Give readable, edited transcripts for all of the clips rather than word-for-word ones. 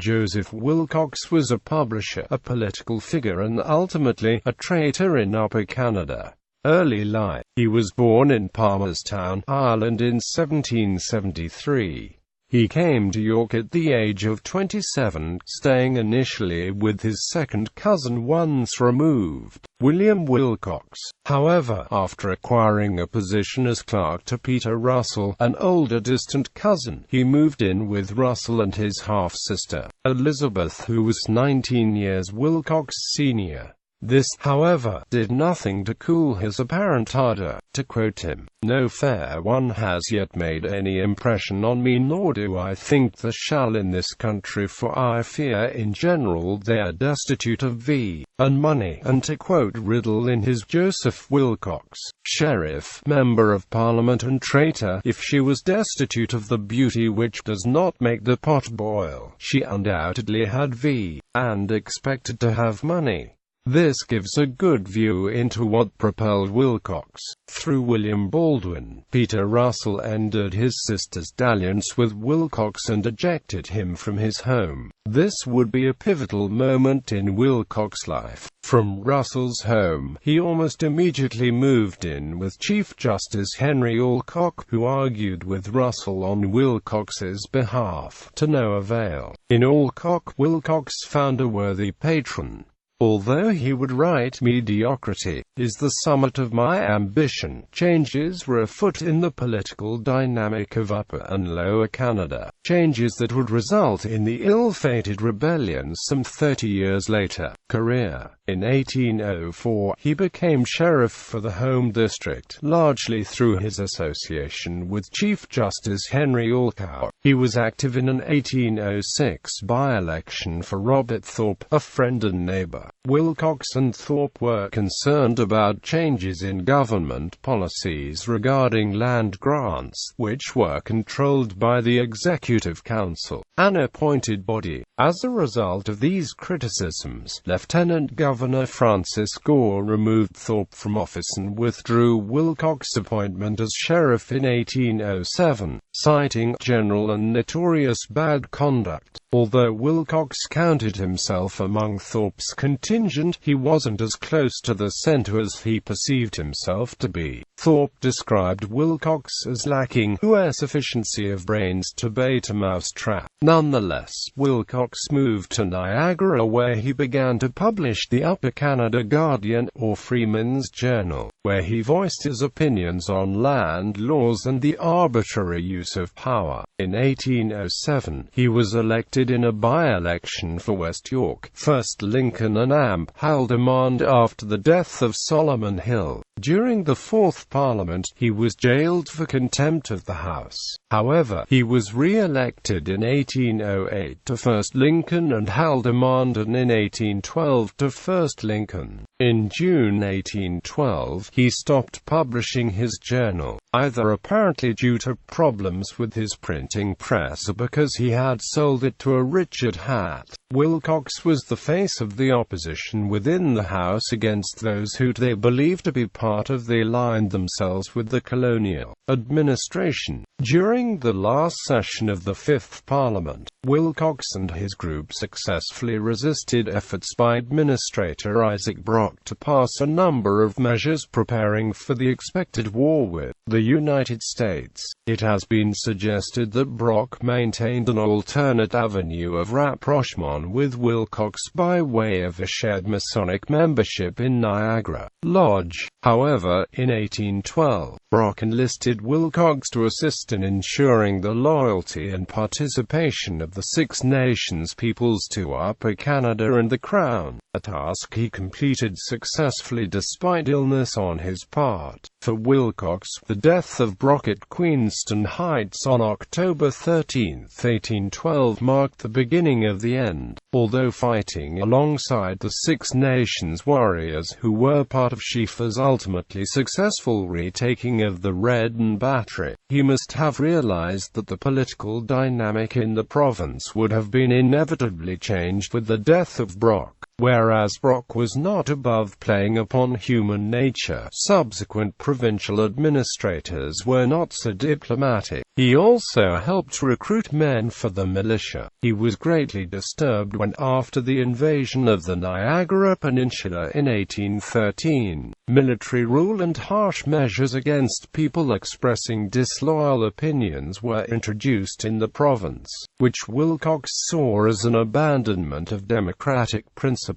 Joseph Willcocks was a publisher, a political figure and ultimately a traitor in Upper Canada. Early life. He was born in Palmerstown, Ireland in 1773. He came to York at the age of 27, staying initially with his second cousin once removed, William Willcocks. However, after acquiring a position as clerk to Peter Russell, an older distant cousin, he moved in with Russell and his half-sister, Elizabeth, who was 19 years Willcocks' senior. This, however, did nothing to cool his apparent ardor. To quote him, "No fair one has yet made any impression on me, nor do I think there shall in this country, for I fear in general they are destitute of and money." And to quote Riddle in his Joseph Willcocks, Sheriff, Member of Parliament and traitor, "If she was destitute of the beauty which does not make the pot boil, she undoubtedly had and expected to have money." This gives a good view into what propelled Willcocks. Through William Baldwin, Peter Russell ended his sister's dalliance with Willcocks and ejected him from his home. This would be a pivotal moment in Willcocks' life. From Russell's home, he almost immediately moved in with Chief Justice Henry Alcock, who argued with Russell on Willcocks's behalf, to no avail. In Alcock, Willcocks found a worthy patron. Although he would write, "Mediocrity is the summit of my ambition," changes were afoot in the political dynamic of Upper and Lower Canada, changes that would result in the ill-fated rebellion some 30 years later. Career. In 1804, he became sheriff for the home district, largely through his association with Chief Justice Henry Alcock. He was active in an 1806 by-election for Robert Thorpe, a friend and neighbor. Willcocks and Thorpe were concerned about changes in government policies regarding land grants, which were controlled by the Executive Council, an appointed body. As a result of these criticisms, Lieutenant Governor Francis Gore removed Thorpe from office and withdrew Willcocks' appointment as sheriff in 1807, citing general and notorious bad conduct. Although Willcocks counted himself among Thorpe's contingent, he wasn't as close to the center as he perceived himself to be. Thorpe described Willcocks as lacking sufficiency of brains to bait a mousetrap. Nonetheless, Willcocks moved to Niagara, where he began to publish the Upper Canada Guardian, or Freeman's Journal, where he voiced his opinions on land laws and the arbitrary use of power. In 1807, he was elected in a by-election for West York, 1st Lincoln and Amp Haldimand after the death of Solomon Hill. During the Fourth Parliament, he was jailed for contempt of the House. However, he was re-elected in 1808 to 1st Lincoln and Haldimand and in 1812 to 1st Lincoln. In June 1812, he stopped publishing his journal, either apparently due to problems with his printing press or because he had sold it to a Richard Hatt. Willcocks was the face of the opposition within the House against those who they believed to be part of they aligned themselves with the colonial administration. During the last session of the Fifth Parliament, Willcocks and his group successfully resisted efforts by Administrator Isaac Brock to pass a number of measures preparing for the expected war with the United States. It has been suggested that Brock maintained an alternate avenue of rapprochement with Willcocks by way of a shared Masonic membership in Niagara Lodge. However, in 1812, Brock enlisted Willcocks to assist in ensuring the loyalty and participation of the Six Nations peoples to Upper Canada and the Crown, a task he completed successfully despite illness on his part. For Willcocks, the death of Brock at Queenston Heights on October 13, 1812 marked the beginning of the end. Although fighting alongside the Six Nations warriors who were part of Schieffer's ultimately successful retaking of the Redden Battery, he must have realized that the political dynamic in the province would have been inevitably changed with the death of Brock. Whereas Brock was not above playing upon human nature, subsequent provincial administrators were not so diplomatic. He also helped recruit men for the militia. He was greatly disturbed when, after the invasion of the Niagara Peninsula in 1813, military rule and harsh measures against people expressing disloyal opinions were introduced in the province, which Willcocks saw as an abandonment of democratic principles.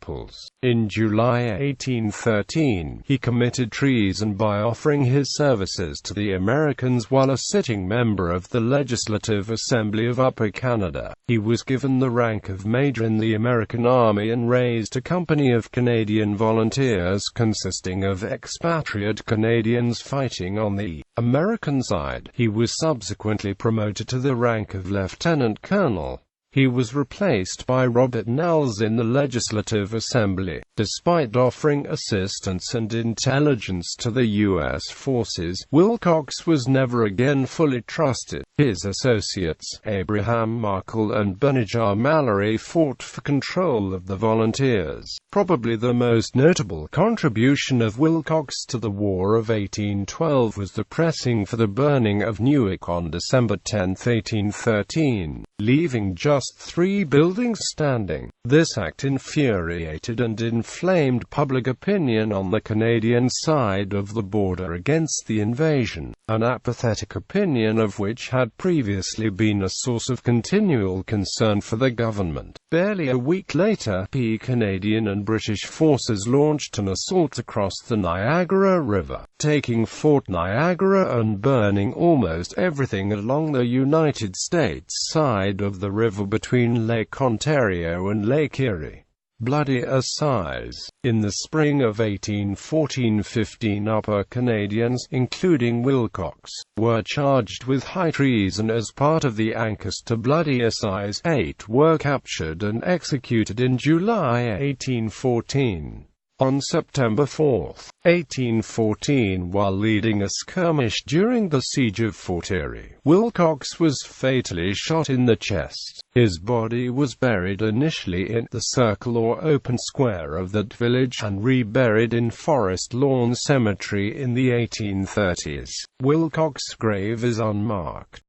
In July 1813, he committed treason by offering his services to the Americans while a sitting member of the Legislative Assembly of Upper Canada. He was given the rank of major in the American Army and raised a company of Canadian volunteers consisting of expatriate Canadians fighting on the American side. He was subsequently promoted to the rank of lieutenant colonel. He was replaced by Robert Nels in the Legislative Assembly. Despite offering assistance and intelligence to the U.S. forces, Willcocks was never again fully trusted. His associates, Abraham Markle and Benijah Mallory, fought for control of the volunteers. Probably the most notable contribution of Willcocks to the War of 1812 was the pressing for the burning of Newark on December 10, 1813, leaving just 3 buildings standing. This act infuriated and inflamed public opinion on the Canadian side of the border against the invasion, an apathetic opinion of which had previously been a source of continual concern for the government. Barely a week later, Canadian and British forces launched an assault across the Niagara River, taking Fort Niagara and burning almost everything along the United States side of the river between Lake Ontario and Lake Erie. Bloody assize. In the spring of 1814, 15 Upper Canadians, including Willcocks, were charged with high treason as part of the Ancaster Bloody Assize. 8 were captured and executed in July 1814. On September 4, 1814, while leading a skirmish during the siege of Fort Erie, Willcocks was fatally shot in the chest. His body was buried initially in the circle or open square of that village, and reburied in Forest Lawn Cemetery in the 1830s. Willcocks' grave is unmarked.